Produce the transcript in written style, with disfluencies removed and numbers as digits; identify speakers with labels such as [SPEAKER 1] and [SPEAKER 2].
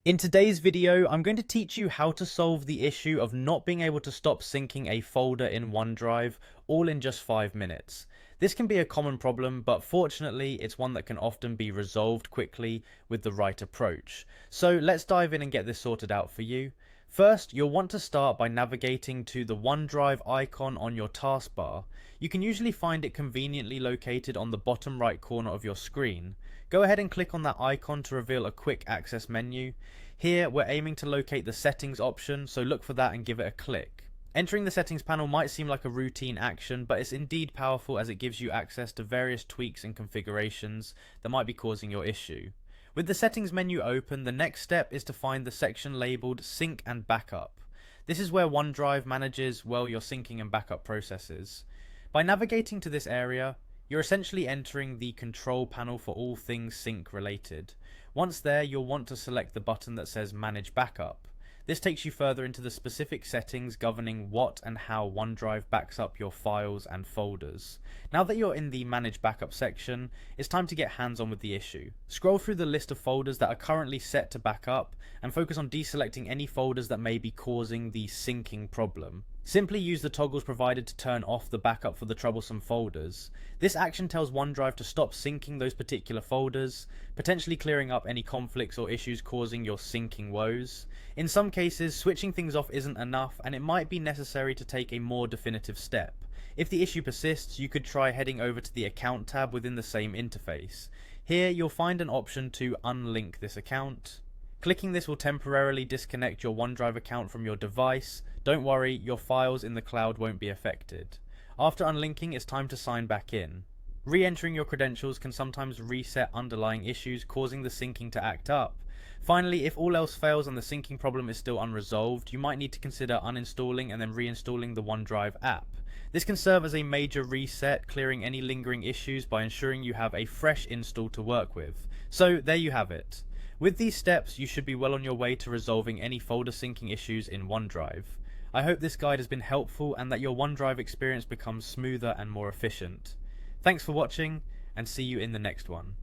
[SPEAKER 1] In today's video, I'm going to teach you how to solve the issue of not being able to stop syncing a folder in OneDrive, all in just 5 minutes. This can be a common problem, but fortunately it's one that can often be resolved quickly with the right approach. So let's dive in and get this sorted out for you. First, you'll want to start by navigating to the OneDrive icon on your taskbar. You can usually find it conveniently located on the bottom right corner of your screen. Go ahead and click on that icon to reveal a quick access menu. Here we're aiming to locate the settings option, so look for that and give it a click. Entering the settings panel might seem like a routine action, but it's indeed powerful as it gives you access to various tweaks and configurations that might be causing your issue. With the settings menu open, the next step is to find the section labelled Sync and Backup. This is where OneDrive manages, well, your syncing and backup processes. By navigating to this area, you're essentially entering the control panel for all things sync related. Once there, you'll want to select the button that says Manage Backup. This takes you further into the specific settings governing what and how OneDrive backs up your files and folders. Now that you're in the Manage Backup section, it's time to get hands-on with the issue. Scroll through the list of folders that are currently set to back up and focus on deselecting any folders that may be causing the syncing problem. Simply use the toggles provided to turn off the backup for the troublesome folders. This action tells OneDrive to stop syncing those particular folders, potentially clearing up any conflicts or issues causing your syncing woes. In some cases, switching things off isn't enough, and it might be necessary to take a more definitive step. If the issue persists, you could try heading over to the Account tab within the same interface. Here you'll find an option to unlink this account. Clicking this will temporarily disconnect your OneDrive account from your device. Don't worry, your files in the cloud won't be affected. After unlinking, it's time to sign back in. Re-entering your credentials can sometimes reset underlying issues causing the syncing to act up. Finally, if all else fails and the syncing problem is still unresolved, you might need to consider uninstalling and then reinstalling the OneDrive app. This can serve as a major reset, clearing any lingering issues by ensuring you have a fresh install to work with. So there you have it. With these steps, you should be well on your way to resolving any folder syncing issues in OneDrive. I hope this guide has been helpful and that your OneDrive experience becomes smoother and more efficient. Thanks for watching, and see you in the next one.